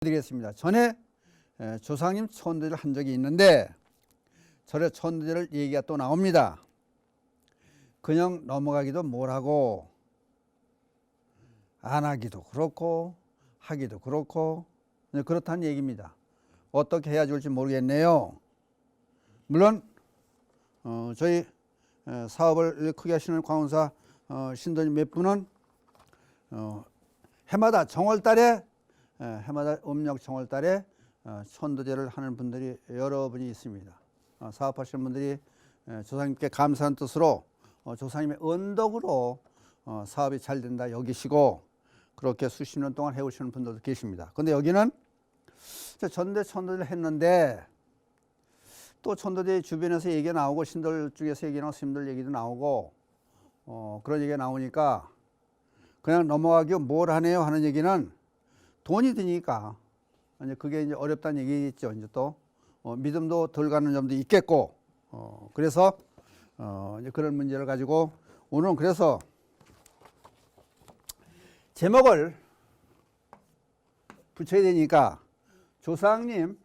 드리겠습니다. 전에 조상님 천도제를 한 적이 있는데 절에 천도제를 얘기가 또 나옵니다. 그냥 넘어가기도 뭐라고, 안 하기도 그렇고 하기도 그렇고 그렇다는 얘기입니다. 어떻게 해야 좋을지 모르겠네요. 물론 저희 사업을 크게 하시는 광운사 신도님 몇 분은 해마다 정월달에 해마다 음력 정월달에 천도제를 하는 분들이 여러 분이 있습니다. 사업하시는 분들이 조상님께 감사한 뜻으로 조상님의 언덕으로 사업이 잘 된다 여기시고 그렇게 수십 년 동안 해오시는 분들도 계십니다. 그런데 여기는 전대 천도제를 했는데 또 천도제 주변에서 얘기가 나오고 신들 중에서 얘기 나오고 스님들 얘기도 나오고 그런 얘기가 나오니까 그냥 넘어가기로 뭘 하네요 하는 얘기는 돈이 드니까 이제 그게 이제 어렵다는 얘기겠죠. 이제 또 믿음도 덜 가는 점도 있겠고 그래서 이제 그런 문제를 가지고 오늘은 그래서 제목을 붙여야 되니까 조상님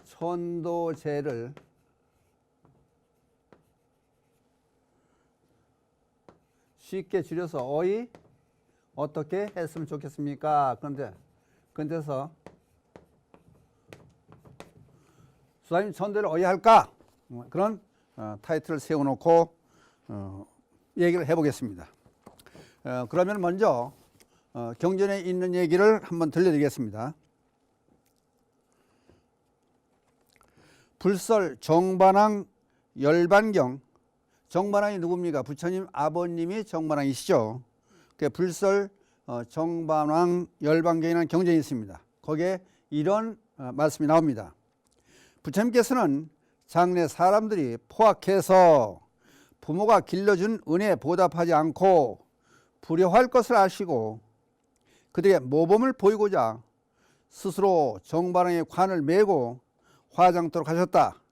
천도제를 쉽게 줄여서 어떻게 했으면 좋겠습니까? 그런데서 조상님 천도제를 할까? 그런 타이틀을 세워놓고 얘기를 해보겠습니다. 그러면 먼저 경전에 있는 얘기를 한번 들려드리겠습니다. 불설 정반왕 열반경, 정반왕이 누굽니까? 부처님 아버님이 정반왕이시죠. 불설 정반왕 열반경이라는 경전이 있습니다. 거기에 이런 말씀이 나옵니다. 부처님께서는 장래 사람들이 포악해서 부모가 길러준 은혜에 보답하지 않고 불효할 것을 아시고 그들의 모범을 보이고자 스스로 정반왕의 관을 메고 화장토록 하셨다.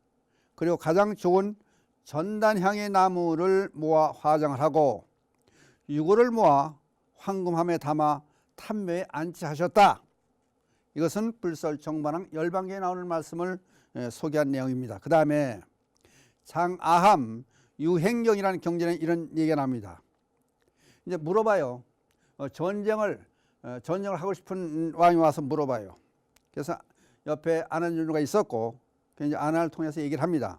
그리고 가장 좋은 전단향의 나무를 모아 화장을 하고 유골을 모아 황금함에 담아 탐묘에 안치하셨다. 이것은 불설 정반왕 열반경에 나오는 말씀을 소개한 내용입니다. 그 다음에 장아함 유행경이라는 경전에 이런 얘기가 납니다. 이제 물어봐요. 전쟁을 하고 싶은 왕이 와서 물어봐요. 그래서 옆에 안한준주가 있었고 이제 안한을 통해서 얘기를 합니다.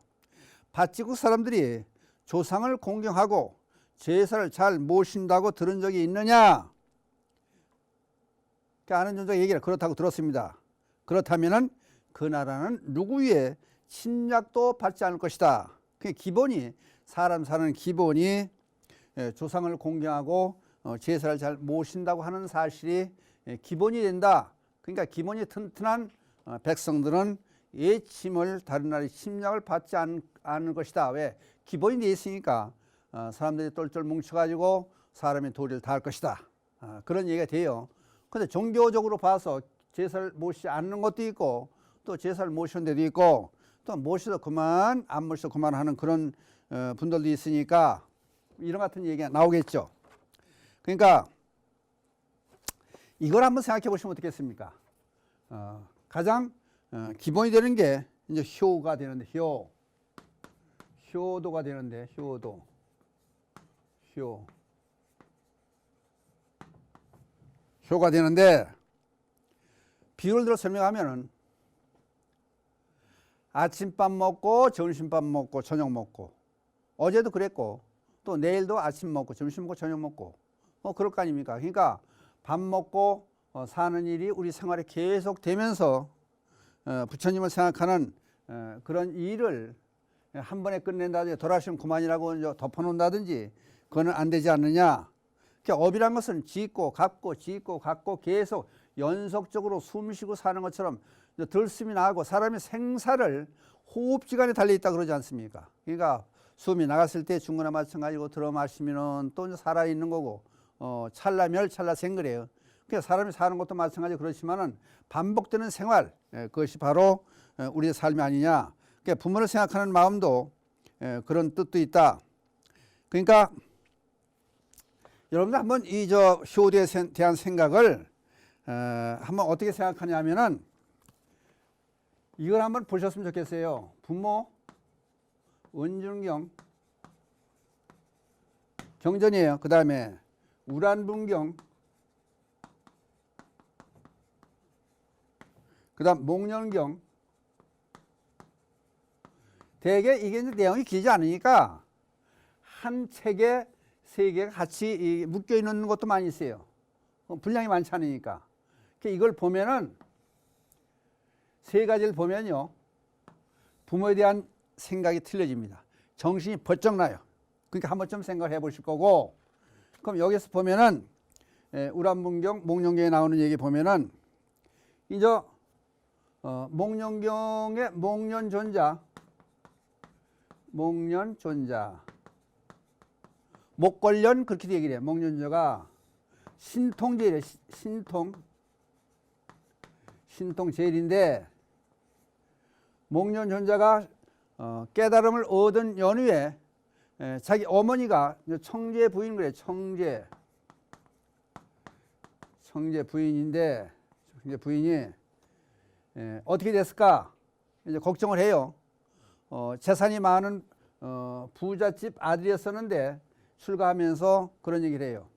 밭지국 사람들이 조상을 공경하고 제사를 잘 모신다고 들은 적이 있느냐? 안한준주가 얘기를 그렇다고 들었습니다. 그렇다면은 그 나라는 누구 위에 침략도 받지 않을 것이다. 그 기본이 사람 사는 기본이 조상을 공경하고 제사를 잘 모신다고 하는 사실이 기본이 된다. 그러니까 기본이 튼튼한 백성들은 예침을 다른 나라의 침략을 받지 않을 것이다. 왜? 기본이 돼 있으니까 사람들이 똘똘 뭉쳐가지고 사람의 도리를 다할 것이다. 그런 얘기가 돼요. 그런데 종교적으로 봐서 제사를 모시지 않는 것도 있고 또 제사를 모시는 데도 있고 또 모셔도 그만 안 모셔도 그만 하는 그런 분들도 있으니까 이런 같은 얘기가 나오겠죠. 그러니까 이걸 한번 생각해 보시면 어떻겠습니까? 가장 기본이 되는 게 이제 효가 되는데 효도가 되는데 효가 되는데 비유를 들어 설명하면은 아침밥 먹고 점심밥 먹고 저녁 먹고 어제도 그랬고 또 내일도 아침 먹고 점심 먹고 저녁 먹고 그럴 거 아닙니까? 그러니까 밥 먹고 사는 일이 우리 생활에 계속 되면서 부처님을 생각하는 그런 일을 한 번에 끝낸다든지 돌아가시면 그만이라고 덮어놓는다든지 그거는 안 되지 않느냐. 그러니까 업이란 것은 짓고 갚고 계속 연속적으로 숨쉬고 사는 것처럼 들숨이 나고 사람의 생사를 호흡지간에 달려있다 그러지 않습니까? 그러니까 숨이 나갔을 때 중거나 마찬가지고 들어 마시면은 또 살아있는 거고 찰나멸 찰나생그래요. 그러니까 사람이 사는 것도 마찬가지 그렇지만은 반복되는 생활 그것이 바로 우리의 삶이 아니냐. 그러니까 부모를 생각하는 마음도 그런 뜻도 있다. 그러니까 여러분들 한번 이 효도에 대한 생각을 한번 어떻게 생각하냐면은 이걸 한번 보셨으면 좋겠어요. 부모, 은둔경, 경전이에요. 그 다음에 우란분경, 그 다음 목련경. 대개 이게 이제 내용이 길지 않으니까 한 책에 세 개가 같이 묶여 있는 것도 많이 있어요. 분량이 많지 않으니까. 이걸 보면은 세 가지를 보면요. 부모에 대한 생각이 틀려집니다. 정신이 번쩍 나요. 그러니까 한번 좀 생각을 해보실 거고, 그럼 여기서 보면은 우란분경, 목련경에 나오는 얘기 보면은 이제 목련경의 목련존자, 목걸련 그렇게 얘기를 해요. 목련존자가 신통제일이에요. 신통제일인데 목련존자가 깨달음을 얻은 연후에 자기 어머니가 청제 부인 그래요. 청제 부인인데 청제 부인이 어떻게 됐을까? 이제 걱정을 해요. 재산이 많은 부잣집 아들이었었는데 출가하면서 그런 얘기를 해요.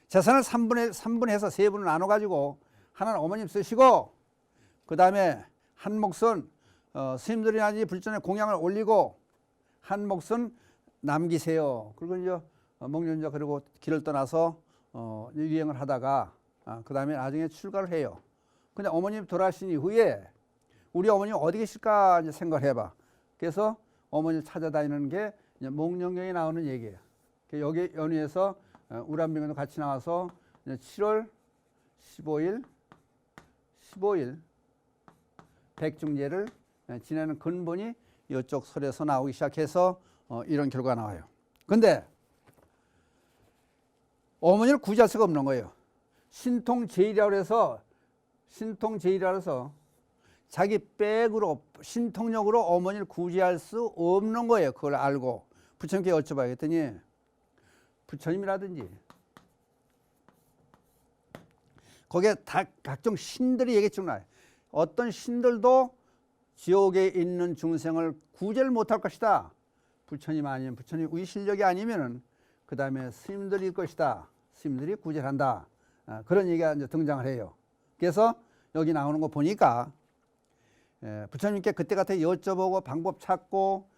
재산을 3분해서 3분을 나눠가지고 하나는 어머님 쓰시고 그 다음에 한 몫은 스님들이나 불전에 공양을 올리고 한 몫은 남기세요. 그리고 이제 목련자 그리고 길을 떠나서 유행을 하다가 그 다음에 나중에 출가를 해요. 근데 어머님 돌아가신 이후에 우리 어머님 어디 계실까 이제 생각을 해봐. 그래서 어머니 찾아다니는 게 목련경에 나오는 얘기예요. 여기 연후에서 우란병원도 같이 나와서 7월 15일 백중제를 지내는 근본이 이쪽 설에서 나오기 시작해서 이런 결과가 나와요. 근데 어머니를 구제할 수가 없는 거예요. 신통제일이라고 해서 자기 백으로 신통력으로 어머니를 구제할 수 없는 거예요. 그걸 알고 부처님께 여쭤봐요. 했더니 부처님이라든지 거기에 다 각종 신들이 얘기했죠. 어떤 신들도 지옥에 있는 중생을 구제를 못할 것이다. 부처님 아니면 부처님 우리 실력이 아니면은 그 다음에 스님들일 것이다. 스님들이 구제를 한다. 그런 얘기가 이제 등장을 해요. 그래서 여기 나오는 거 보니까 부처님께 그때 같아 여쭤보고 방법 찾고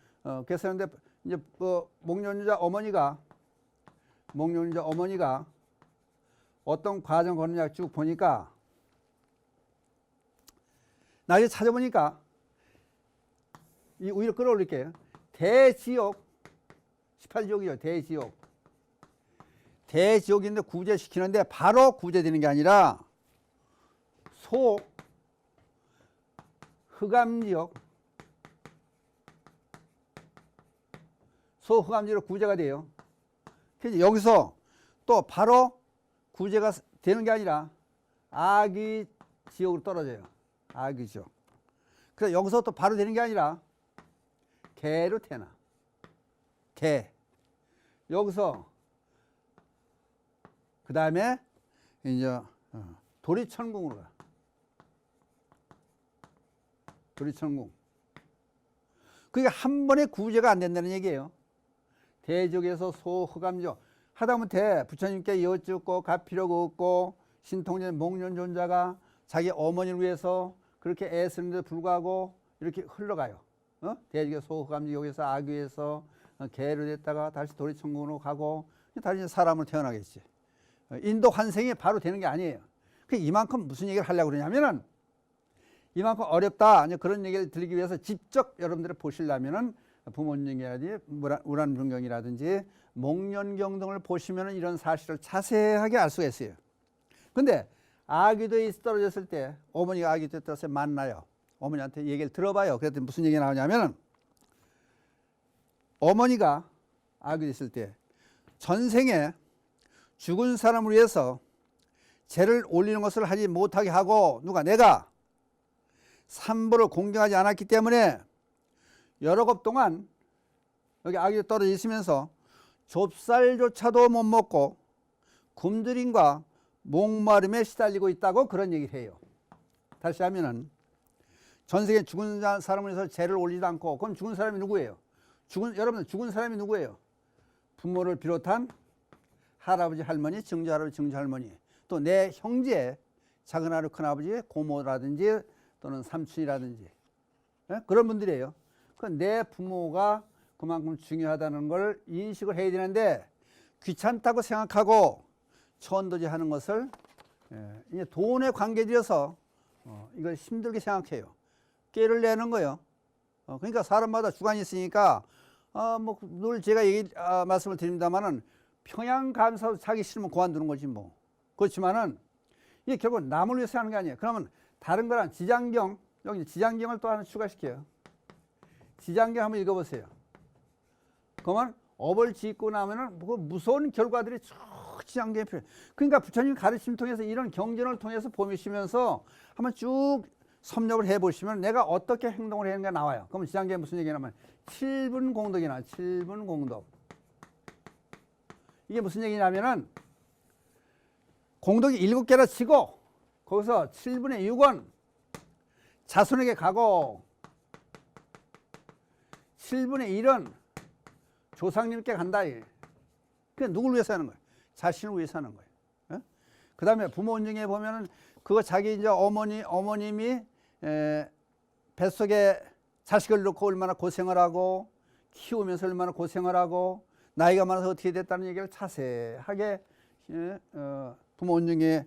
그래서 했는데 이제 목련자 어머니가 어떤 과정 거느냐 쭉 보니까 나중에 찾아보니까 이 위로 끌어올릴게요. 대지옥 18지옥이죠. 대지옥인데 구제시키는데 바로 구제되는 게 아니라 소흑암지옥 소흑암지옥으로 구제가 돼요. 그래서 여기서 또 바로 구제가 되는 게 아니라 아기 지옥으로 떨어져요. 아기 지옥. 그래서 여기서 또 바로 되는 게 아니라 개로 태어나. 개. 여기서 그 다음에 이제 도리천궁으로 가. 도리천궁. 그게 한 번에 구제가 안 된다는 얘기예요. 대적에서 소흑암지옥 하다못해 부처님께 여쭙고 갈 필요가 없고 신통전 목련존자가 자기 어머니를 위해서 그렇게 애쓰는데 불구하고 이렇게 흘러가요. 대적에서 소흑암지옥에서 아귀에서 개로 됐다가 다시 도리천궁으로 가고 다시 사람으로 태어나겠지. 인도 환생이 바로 되는 게 아니에요. 이만큼 무슨 얘기를 하려고 그러냐면은 이만큼 어렵다 그런 얘기를 들리기 위해서 직접 여러분들이 보시려면은 부모님이라든지 우란분경이라든지 목련경 등을 보시면은 이런 사실을 자세하게 알 수가 있어요. 근데 아기도에 떨어졌을 때 어머니가 아기도에 떨어져서 만나요. 어머니한테 얘기를 들어봐요. 그랬더니 무슨 얘기가 나오냐면은 어머니가 아기도 있을 때 전생에 죽은 사람을 위해서 제를 올리는 것을 하지 못하게 하고 내가 삼보를 공경하지 않았기 때문에 여러 겁 동안 여기 아기도 떨어져 있으면서 좁쌀조차도 못 먹고 굶주림과 목마름에 시달리고 있다고 그런 얘기를 해요. 다시 하면은 전 세계 죽은 사람을 위해서 죄를 올리지도 않고, 그럼 죽은 사람이 누구예요? 여러분들 죽은 사람이 누구예요? 부모를 비롯한 할아버지, 할머니, 증조할아버지, 증조할머니, 또 내 형제, 작은아버지, 큰아버지, 고모라든지 또는 삼촌이라든지, 예? 그런 분들이에요. 내 부모가 그만큼 중요하다는 걸 인식을 해야 되는데 귀찮다고 생각하고 천도제 하는 것을 이제 돈에 관계되어서 이걸 힘들게 생각해요. 깨를 내는 거예요. 그러니까 사람마다 주관이 있으니까 뭐 늘 제가 말씀을 드립니다만은 평양 감사도 자기 싫으면 그만두는 거지 뭐. 그렇지만은 이게 결국 남을 위해서 하는 게 아니에요. 그러면 다른 거랑 지장경, 여기 지장경을 또 하나 추가시켜요. 지장경 한번 읽어보세요. 그러면 업을 짓고 나면은 그 무서운 결과들이 쭉 지장경에 필요해요. 그러니까 부처님 가르침 통해서 이런 경전을 통해서 보시면서 한번 쭉 섭렵을 해보시면 내가 어떻게 행동을 하는 게 나와요. 그러면 지장경에 무슨 얘기냐면 7분 공덕이 나와요. 7분 공덕. 이게 무슨 얘기냐면은 공덕이 7개나 치고 거기서 7분의 6은 자손에게 가고 7분의 1은 조상님께 간다. 그게 누굴 위해서 하는 거예요? 자신을 위해서 하는 거예요. 그 다음에 부모 중에 보면은 그거 자기 이제 어머님이 뱃속에 자식을 놓고 얼마나 고생을 하고 키우면서 얼마나 고생을 하고 나이가 많아서 어떻게 됐다는 얘기를 자세하게 부모 중에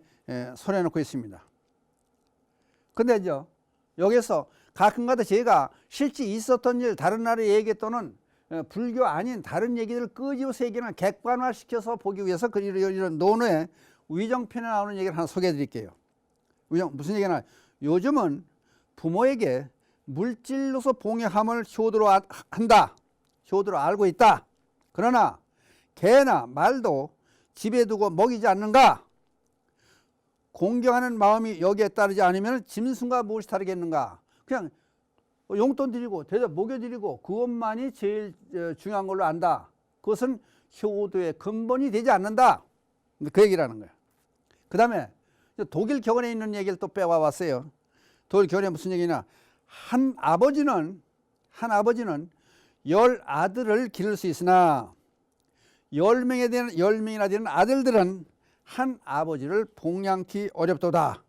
손해놓고 있습니다. 근데 이제 여기서 가끔가다 제가 실제 있었던 일 다른 나라의 얘기 또는 불교 아닌 다른 얘기들을 끄집어서 얘기는 객관화시켜서 보기 위해서 이런 논어의 위정편에 나오는 얘기를 하나 소개해 드릴게요. 무슨 얘기나 요즘은 부모에게 물질로서 봉양함을 효도로 한다. 효도로 알고 있다. 그러나 개나 말도 집에 두고 먹이지 않는가? 공경하는 마음이 여기에 따르지 않으면 짐승과 무엇이 다르겠는가? 그냥 용돈 드리고 대접 먹여드리고 그것만이 제일 중요한 걸로 안다. 그것은 효도의 근본이 되지 않는다. 그 얘기를 하는 거예요. 그 다음에 독일 교원에 있는 얘기를 또 빼와 봤어요. 독일 교원에 무슨 얘기냐? 한 아버지는 10아들을 기를 수 있으나 10명이나 되는 아들들은 한 아버지를 봉양키 어렵도다.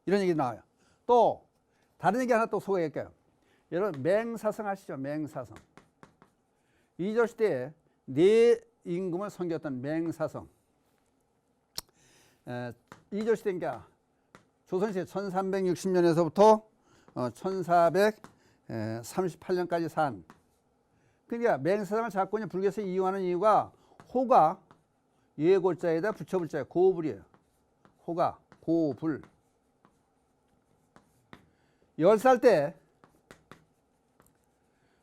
이런 얘기 나와요. 또 다른 얘기 하나 또 소개할게요. 여러분 맹사성 아시죠? 맹사성. 이조시대에 네 임금을 섬겼던 맹사성. 이조시대니까 조선시대 1360년에서부터 1438년까지 산. 그러니까 맹사성을 잡고 이제 불교에서 이용하는 이유가 호가 예골자에다 붙여불자예요. 고불이에요. 호가 고불. 10살 때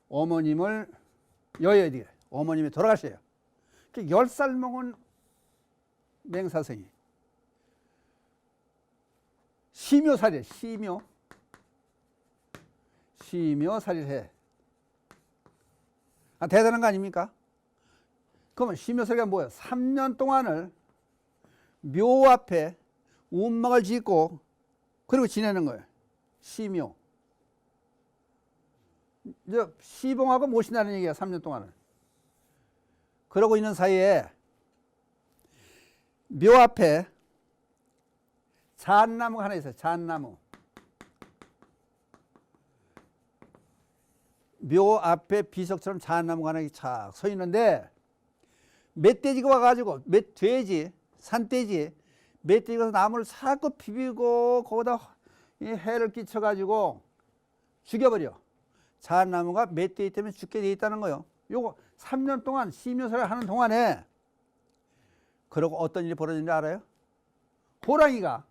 어머님을 여여야 돼요. 어머님이 돌아가셔요. 10살 먹은 맹사성이 시묘살이에요. 시묘살이를 해. 대단한 거 아닙니까? 그러면 시묘살이가 뭐예요? 3년 동안을 묘 앞에 운막을 짓고 그리고 지내는 거예요. 시묘. 이제 시봉하고 모신다는 얘기야. 3년 동안을. 그러고 있는 사이에 묘 앞에 잣나무가 하나 있어요. 잣나무. 묘 앞에 비석처럼 잣나무가 하나 착 서 있는데 멧돼지가 와가지고 산돼지 멧돼지가 나무를 자꾸 비비고 거기다 해를 끼쳐가지고 죽여버려. 잣나무가 멧돼지 때문에 죽게 돼 있다는 거예요. 요거 3년 동안 시묘살을 하는 동안에 그러고 어떤 일이 벌어진지 알아요? 호랑이가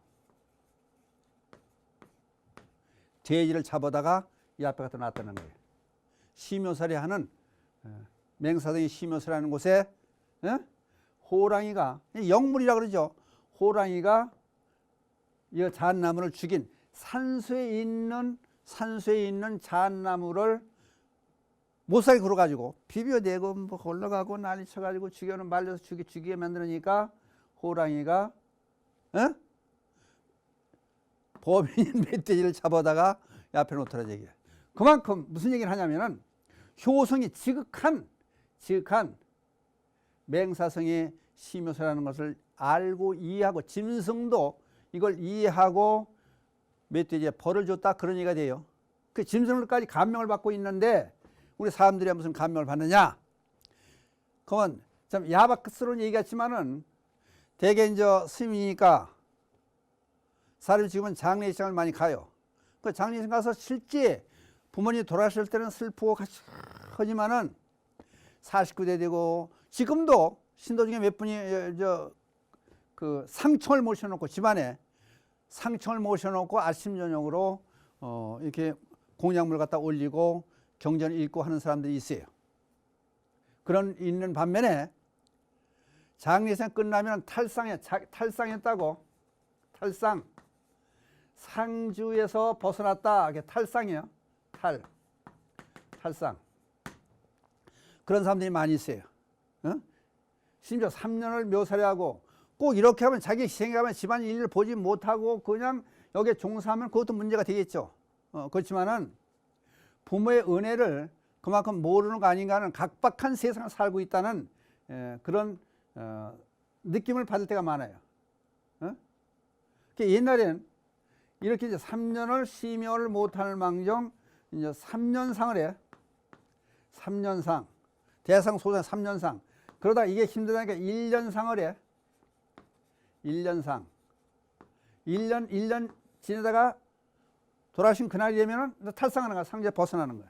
돼지를 잡아다가 이 앞에 갖다 놨다는 거예요. 시묘살이 하는 맹사성이 시묘살이 하는 곳에 호랑이가 영물이라 그러죠. 호랑이가 이 잣나무를 죽인 산소에 있는 잣나무를 못 살게 굴어가지고 비벼대고 뭐 올라가고 난리 쳐가지고 죽여는 말려서 죽이게 만드니까 호랑이가 범인인 멧돼지를 잡아다가 옆에 놓더라 얘기야. 그만큼 무슨 얘기를 하냐면은 효성이 지극한 맹사성의 심효소라는 것을 알고 이해하고 짐승도 이걸 이해하고 멧돼지에 벌을 줬다 그런 얘기가 돼요. 그 짐승들까지 감명을 받고 있는데 우리 사람들이 무슨 감명을 받느냐? 그건 참 야박스러운 얘기 같지만은 대개 이제 스님이니까 사람이 지금은 장례식장을 많이 가요. 그 장례식 가서 실제 부모님이 돌아가실 때는 슬프고 하지만은 49대 되고 지금도 신도 중에 몇 분이 그 상청을 모셔놓고 집안에 상청을 모셔놓고 아침 저녁으로 이렇게 공양물 갖다 올리고 경전을 읽고 하는 사람들이 있어요. 그런 있는 반면에 장례식 끝나면 탈상했다고 탈상 상주에서 벗어났다 이게 탈상이에요. 탈상 그런 사람들이 많이 있어요. 심지어 3년을 묘사를 하고 꼭 이렇게 하면 자기 희생하면 집안 일을 보지 못하고 그냥 여기에 종사하면 그것도 문제가 되겠죠. 그렇지만은 부모의 은혜를 그만큼 모르는 거 아닌가 하는 각박한 세상을 살고 있다는 그런 느낌을 받을 때가 많아요. 옛날엔 이렇게 이제 3년을 심여를 못하는 망정 이제 3년상을 해. 3년상. 대상 소상 3년상. 그러다 이게 힘들다니까 1년상을 해. 1년상. 1년 지내다가 돌아가신 그날이 되면은 탈상하는 거야. 상제 벗어나는 거야.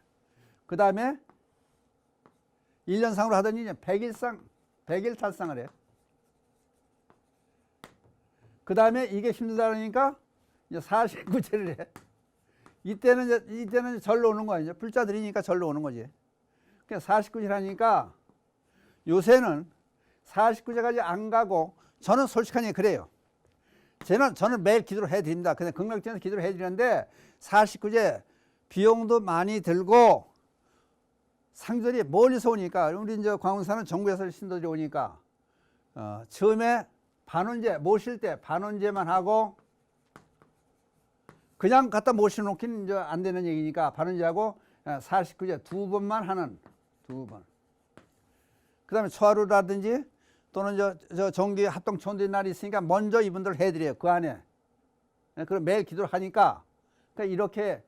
그 다음에 1년상으로 하더니 이제 100일 탈상을 해. 그 다음에 이게 힘들다 그러니까 이제 49제를 해. 이때는 절로 오는 거야. 이제 불자들이니까 절로 오는 거지. 그냥 49제를 하니까 요새는 49제까지 안 가고 저는 솔직하게 그래요. 저는 매일 기도를 해드립니다. 근데 극락전에서 기도를 해드리는데 49제 비용도 많이 들고 상들이 멀리서 오니까 우리 이제 광운사는 전국에서 신도들이 오니까 처음에 반원제 모실 때 반원제만 하고 그냥 갖다 모셔놓기는 이제 안 되는 얘기니까 반원제하고 49제 2번만 하는 2번. 그 다음에 초하루라든지 또는 저 정기 합동천도의 날이 있으니까 먼저 이분들 해드려요. 그 안에. 그럼 매일 기도를 하니까 그러니까 이렇게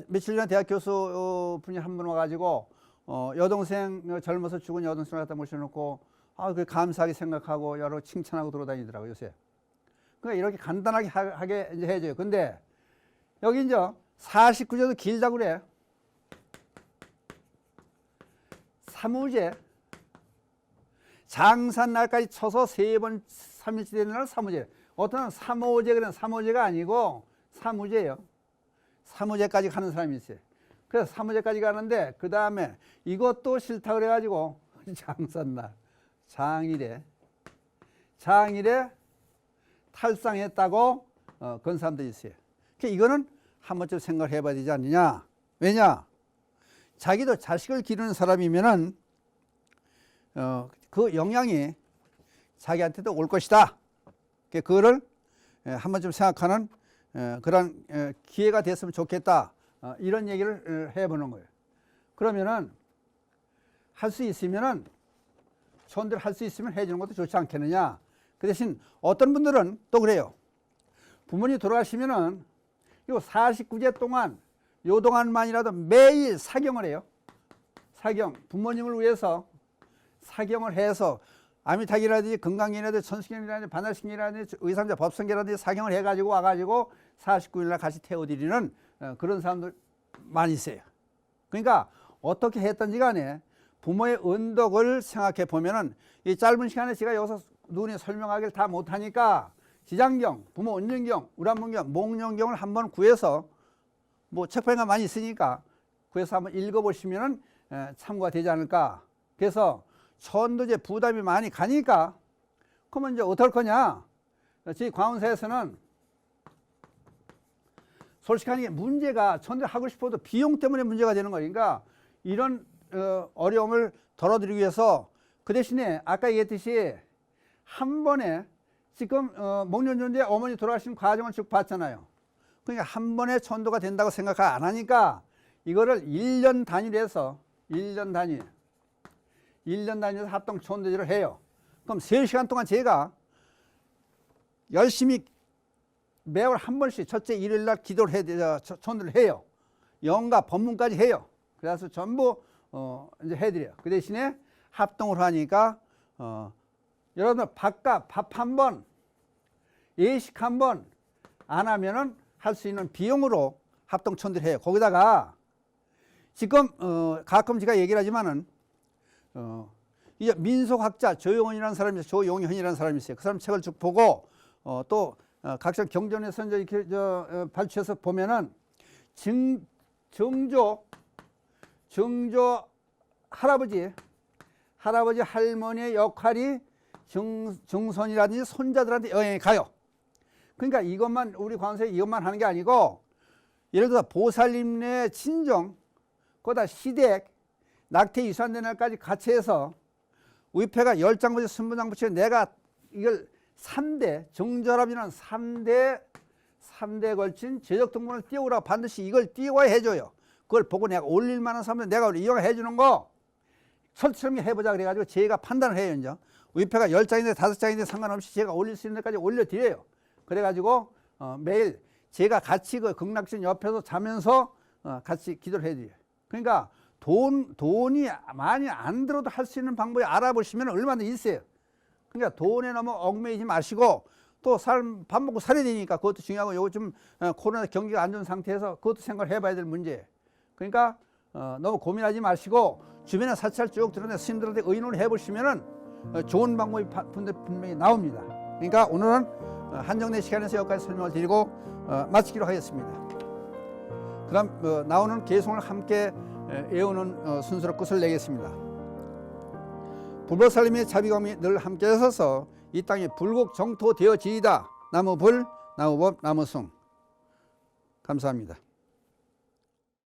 며칠 전 대학 교수 분이 한 분 와가지고 여동생 젊어서 죽은 여동생을 갖다 모셔놓고 그 감사하게 생각하고 여러 칭찬하고 돌아다니더라고요 요새. 그러니까 이렇게 간단하게 하게 이제 해줘요. 근데 여기 이제 49제도 길다고 그래. 3우제 장산날까지 쳐서 3번 3일째 되는 날 3우제. 어떤 3호제 그런 3호제가 아니고 3우제예요. 3우제까지 가는 사람이 있어요. 그래서 3우제까지 가는데 그 다음에 이것도 싫다 그래가지고 장산날 장일에 탈상했다고 그런 사람들이 있어요. 그러니까 이거는 한 번쯤 생각을 해봐야 되지 않느냐. 왜냐? 자기도 자식을 기르는 사람이면은 그 영향이 자기한테도 올 것이다. 그거를 한 번쯤 생각하는 그런 기회가 됐으면 좋겠다. 이런 얘기를 해보는 거예요. 그러면은 할 수 있으면은 손들 할 수 있으면 해주는 것도 좋지 않겠느냐. 그 대신 어떤 분들은 또 그래요. 부모님 돌아가시면은 요 49제 동안 요 동안만이라도 매일 사경을 해요. 사경. 부모님을 위해서 사경을 해서 아미타기라든지 건강기라든지 천식경이라든지 반달식경이라든지 의삼자 법성계라든지 사경을 해가지고 와가지고 49일날 같이 태워드리는 그런 사람들 많이 있어요. 그러니까 어떻게 했던지 간에 부모의 은덕을 생각해 보면은 이 짧은 시간에 제가 여기서 눈이 설명하기를 다 못하니까 지장경, 부모 은정경, 우람문경, 몽룡경을 한번 구해서 뭐 책방가 많이 있으니까 구해서 한번 읽어보시면은 참고가 되지 않을까. 그래서 천도제 부담이 많이 가니까 그러면 이제 어떨 거냐. 저희 광운사에서는 솔직하게 문제가 천도제 하고 싶어도 비용 때문에 문제가 되는 거니까 이런 어려움을 덜어드리기 위해서 그 대신에 아까 얘기했듯이 한 번에 지금 목련존재 어머니 돌아가신 과정을 쭉 봤잖아요. 그러니까 한 번에 천도가 된다고 생각 안 하니까 이거를 1년 단위로 해서 1년 단위로 합동 천도제를 해요. 그럼 3시간 동안 제가 열심히 매월 한 번씩 첫째 일요일 날 기도를 해야 천도를 해요. 영가 법문까지 해요. 그래서 전부 이제 해드려요. 그 대신에 합동을 하니까 여러분들 밥값 밥 한 번, 예식 한 번 안 하면은 할 수 있는 비용으로 합동 천도를 해요. 거기다가 지금 가끔 제가 얘기를 하지만은 이제 민속학자 조용현이라는 사람이 있어요. 조용현이라는 사람이 있어요. 그 사람 책을 쭉 보고 또 각종 경전에서 이제 이렇게 발췌해서 보면은 증조 할아버지 할머니의 역할이 증손이라든지 손자들한테 영향이 가요. 그러니까 이것만 우리 관세에 이것만 하는 게 아니고 예를 들어 보살님네 친정 거기다 시댁 낙태 유산된 날까지 같이 해서 위패가 10장 붙여 20장 붙여 내가 이걸 3대 정절합이라는 3대 걸친 제적 등본을 띄우라고 반드시 이걸 띄워야 해줘요. 그걸 보고 내가 올릴 만한 사람들 내가 이용해 주는 거 철저히 해보자 그래가지고 제가 판단을 해요. 이제 위패가 10장인데 5장인데 상관없이 제가 올릴 수 있는 데까지 올려드려요. 그래가지고 매일 제가 같이 그 극락신 옆에서 자면서 같이 기도를 해드려요. 그러니까 돈이 많이 안 들어도 할 수 있는 방법이 알아보시면 얼마나 있어요. 그러니까 돈에 너무 얽매이지 마시고 또 밥 먹고 살아야 되니까 그것도 중요하고 요거 좀 코로나 경기가 안 좋은 상태에서 그것도 생각을 해봐야 될 문제예요. 그러니까 너무 고민하지 마시고 주변에 사찰 쭉 들어내 스님들한테 의논을 해보시면은 좋은 방법이 분명히 나옵니다. 그러니까 오늘은 한정된 시간에서 여기까지 설명을 드리고 마치기로 하겠습니다. 그럼 나오는 개송을 함께 외우는 순서로 끝을 내겠습니다. 불보살님의 자비감이 늘 함께 하셔서 이 땅이 불국 정토 되어지이다. 나무불, 나무법, 나무숭. 감사합니다.